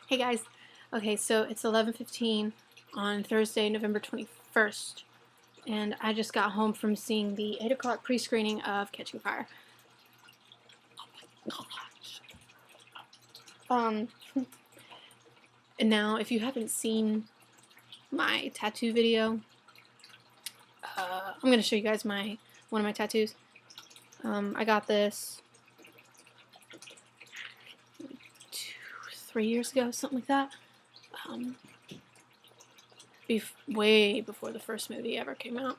Hey guys. Okay, so it's 11:15 on Thursday, November 21st, and I just got home from seeing the 8 o'clock pre-screening of Catching Fire. Um, and now if you haven't seen my tattoo video, I'm gonna show you guys one of my tattoos. I got this 3 years ago, something like that. Way before the first movie ever came out.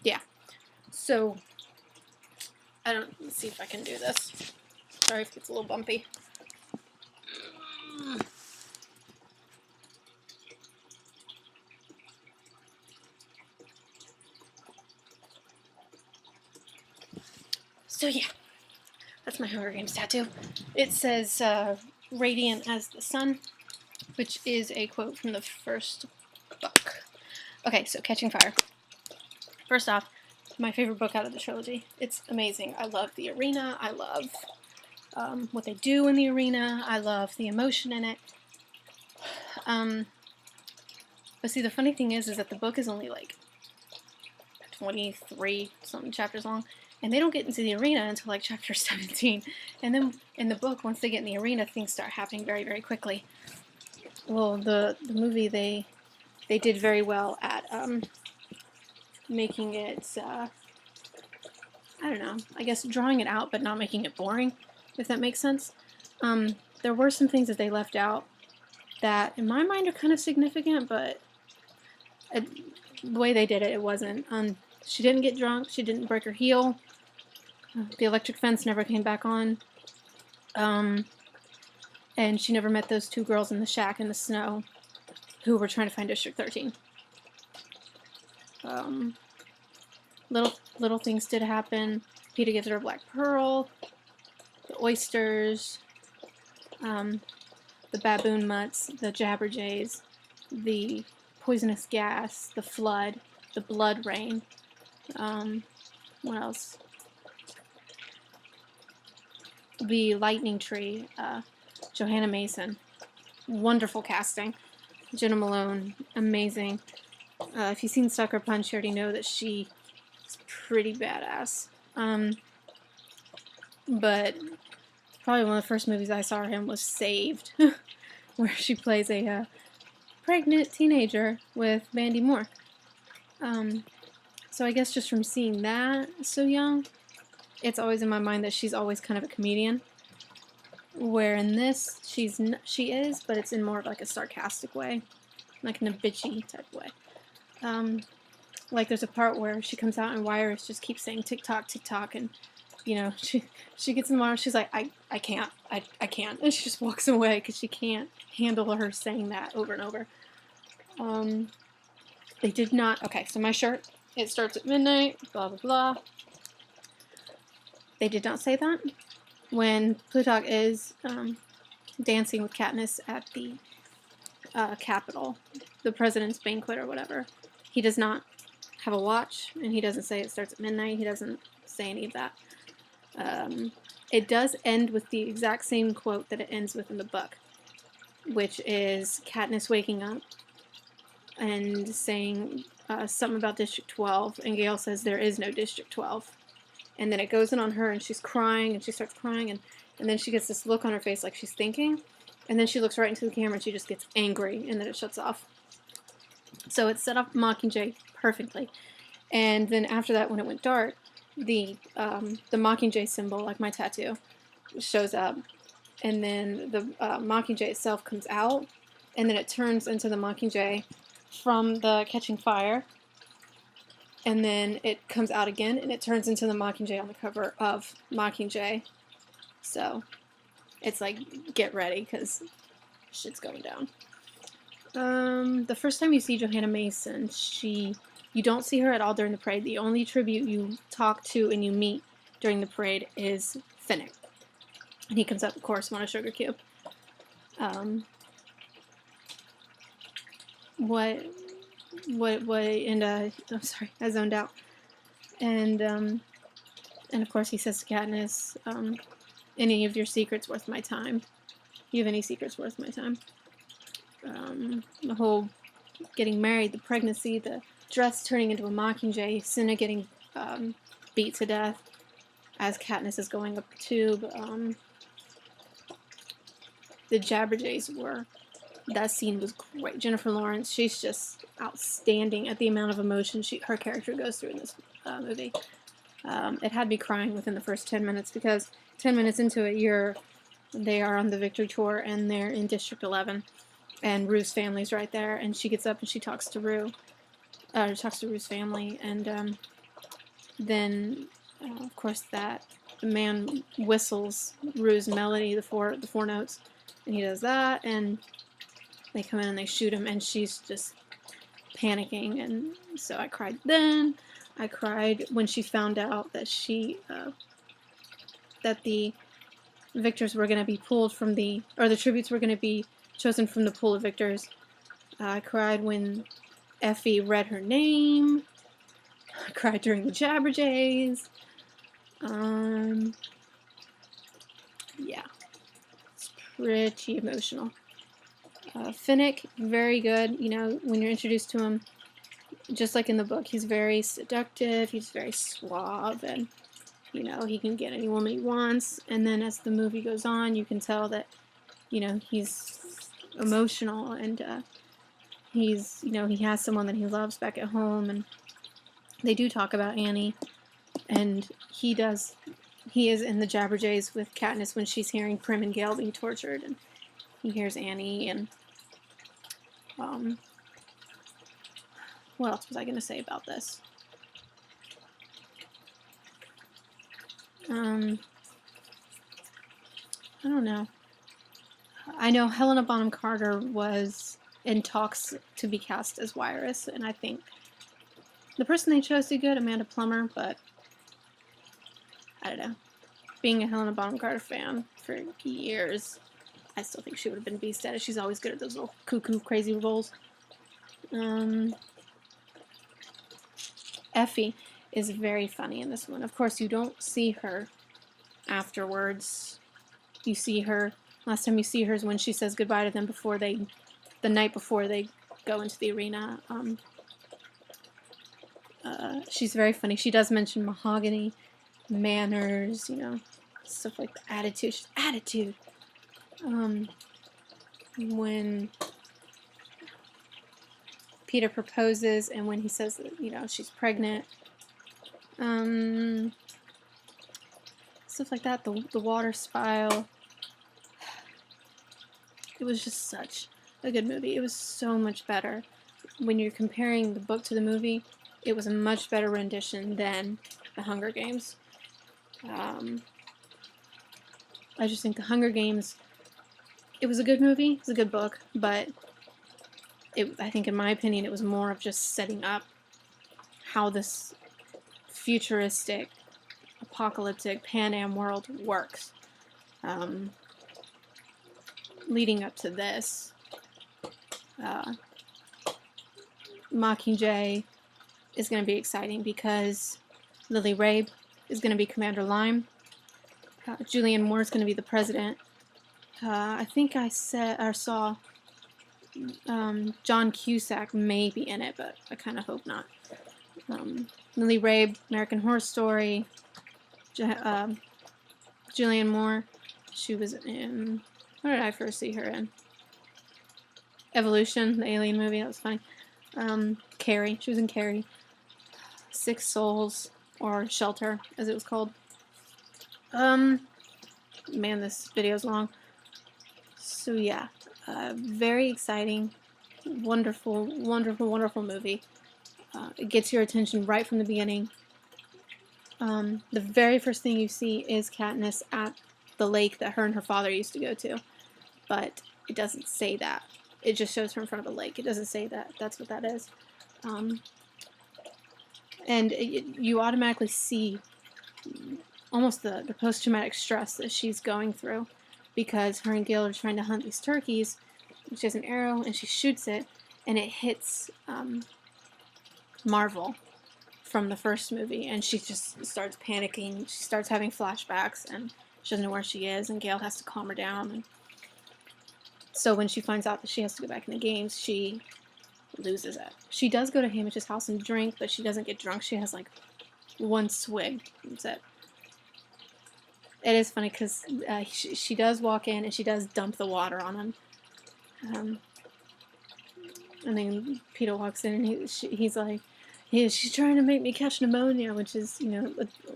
Yeah. So let's see if I can do this. Sorry if it's a little bumpy. So yeah, that's my Hunger Games tattoo. It says radiant as the sun, which is a quote from the first book. Okay, so Catching Fire. First off, my favorite book out of the trilogy. It's amazing. I love the arena. I love what they do in the arena. I love the emotion in it. But see, the funny thing is that the book is only like 23 something chapters long, and they don't get into the arena until like chapter 17. And then in the book, once they get in the arena, things start happening very, very quickly. Well, the movie, they did very well at making it, I don't know, I guess drawing it out, but not making it boring, if that makes sense. There were some things that they left out that, in my mind, are kind of significant, but the way they did it, it wasn't. She didn't get drunk. She didn't break her heel. The electric fence never came back on. And she never met those two girls in the shack in the snow who were trying to find District 13. Little things did happen. Peeta gives her a black pearl. The oysters. The baboon mutts. The jabberjays. The poisonous gas. The flood. The blood rain. What else? The lightning tree. Johanna Mason. Wonderful casting. Jenna Malone. Amazing. If you've seen Sucker Punch, you already know that she is pretty badass. But probably one of the first movies I saw her in was Saved, where she plays a pregnant teenager with Mandy Moore. So I guess just from seeing that so young, it's always in my mind that she's always kind of a comedian. Where in this, she is, but it's in more of like a sarcastic way, like in a bitchy type way. Like there's a part where she comes out and Wyrus just keeps saying TikTok, TikTok, and you know she gets in the water. She's like, I can't, I can't, and she just walks away because she can't handle her saying that over and over. They did not. Okay, so my shirt, it starts at midnight. Blah blah blah. They did not say that when Plutarch is dancing with Katniss at the Capitol, the president's banquet or whatever. He does not have a watch, and he doesn't say it starts at midnight. He doesn't say any of that. It does end with the exact same quote that it ends with in the book, which is Katniss waking up and saying something about District 12, and Gale says there is no District 12. And then it goes in on her, and she's crying, and she starts crying, and then she gets this look on her face like she's thinking, and then she looks right into the camera, and she just gets angry, and then it shuts off. So it set up Mockingjay perfectly. And then after that, when it went dark, the Mockingjay symbol, like my tattoo, shows up, and then the Mockingjay itself comes out, and then it turns into the Mockingjay from the Catching Fire, and then it comes out again, and it turns into the Mockingjay on the cover of Mockingjay. So it's like, get ready, because shit's going down. The first time you see Johanna Mason, you don't see her at all during the parade. The only tribute you talk to and you meet during the parade is Finnick. And he comes up, of course, on a sugar cube. And I'm sorry, I zoned out. And of course he says to Katniss, any of your secrets worth my time. You Have Any Secrets Worth My Time. The whole getting married, the pregnancy, the dress turning into a Mockingjay, Cinna getting beat to death as Katniss is going up the tube. The Jabberjays were, that scene was great. Jennifer Lawrence, she's just outstanding at the amount of emotion her character goes through in this movie. It had me crying within the first 10 minutes because 10 minutes into it, they are on the victory tour and they're in District 11, and Rue's family's right there, and she gets up and she talks to Rue's family, and then of course the man whistles Rue's melody, the four notes, and he does that, and they come in and they shoot him, and she's just panicking, and so I cried then. I cried when she found out that that the victors were going to be pulled from the tributes were going to be chosen from the pool of victors. I cried when Effie read her name. I cried during the Jabberjays. Yeah, it's pretty emotional. Finnick, very good. You know, when you're introduced to him, just like in the book, he's very seductive. He's very suave, and you know, he can get any woman he wants. And then as the movie goes on, you can tell that, you know, he's emotional, and he's, you know, he has someone that he loves back at home, and they do talk about Annie, and he is in the Jabberjays with Katniss when she's hearing Prim and Gale being tortured, and he hears Annie, and what else was I going to say about this? I don't know. I know Helena Bonham Carter was in talks to be cast as Wiress, and I think the person they chose did good, Amanda Plummer, but I don't know. Being a Helena Bonham Carter fan for years, I still think she would have been beast at it. She's always good at those little cuckoo crazy roles. Effie is very funny in this one. Of course, you don't see her afterwards. You see her, last time you see her is when she says goodbye to them the night before they go into the arena. She's very funny. She does mention mahogany, manners, you know, stuff like the attitude. She's attitude. When Peter proposes and when he says that, you know, she's pregnant. Stuff like that. The water spile. It was just such a good movie. It was so much better. When you're comparing the book to the movie, it was a much better rendition than The Hunger Games. I just think The Hunger Games, it was a good movie, it was a good book, but I think in my opinion it was more of just setting up how this futuristic, apocalyptic Pan Am world works. Leading up to this, Mockingjay is going to be exciting because Lily Rabe is going to be Commander Lime. Julianne Moore is going to be the president. I think I saw John Cusack may be in it, but I kind of hope not. Lily Rabe, American Horror Story. Julianne Moore, she was in, what did I first see her in? Evolution, the Alien movie, that was funny. Carrie, she was in Carrie. Six Souls, or Shelter, as it was called. Man, this video's long. So yeah, very exciting, wonderful, wonderful, wonderful movie. It gets your attention right from the beginning. The very first thing you see is Katniss at the lake that her and her father used to go to, but it doesn't say that. It just shows her in front of a lake. It doesn't say that that's what that is. And you automatically see almost the post-traumatic stress that she's going through, because her and Gale are trying to hunt these turkeys. She has an arrow and she shoots it, and it hits Marvel from the first movie, and she just starts panicking. She starts having flashbacks, and she doesn't know where she is, and Gale has to calm her down. And So when she finds out that she has to go back in the games, she loses it. She does go to Haymitch's house and drink, but she doesn't get drunk. She has like one swig. That's it. It is funny because she does walk in and she does dump the water on him. And then Peeta walks in and he's like, yeah, she's trying to make me catch pneumonia, which is, you know,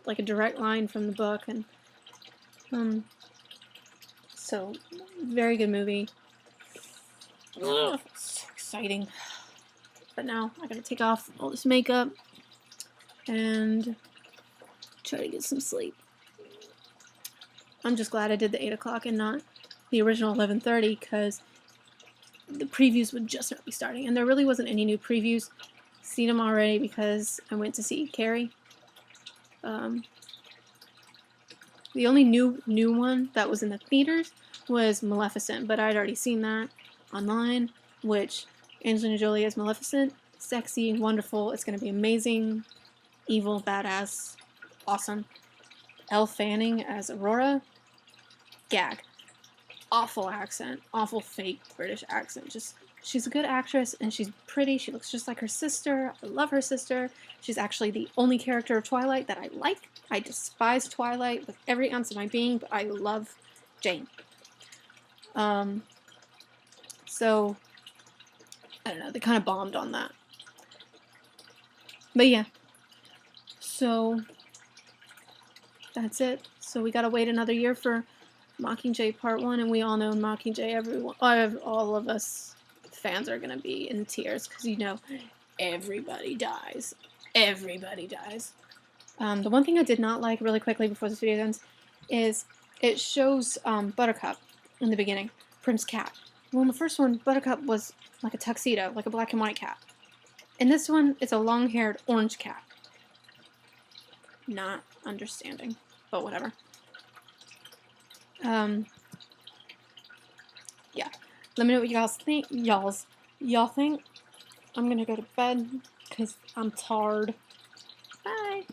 like a direct line from the book. And so, very good movie. Ugh, so exciting. But now I gotta take off all this makeup and try to get some sleep. I'm just glad I did the 8 o'clock and not the original 11:30 because the previews would just not be starting. And there really wasn't any new previews. Seen them already because I went to see Carrie. The only new one that was in the theaters was Maleficent, but I'd already seen that online, which Angelina Jolie as Maleficent, sexy, wonderful, it's going to be amazing, evil, badass, awesome. Elle Fanning as Aurora, gag. Awful accent, awful fake British accent. Just, she's a good actress and she's pretty. She looks just like her sister. I love her sister. She's actually the only character of Twilight that I like. I despise Twilight with every ounce of my being, but I love Jane. So, I don't know, they kind of bombed on that. But yeah. So, that's it. So we gotta wait another year for Mockingjay Part 1, and we all know Mockingjay, everyone, all of us fans are gonna be in tears, because you know, everybody dies. Everybody dies. The one thing I did not like, really quickly before this video ends, is it shows Buttercup in the beginning, Prim's cat. Well, in the first one, Buttercup was like a tuxedo, like a black and white cat. In this one, it's a long-haired orange cat. Not understanding, but whatever. Yeah. Let me know what you guys think. Y'all think. I'm gonna go to bed because I'm tired. Bye.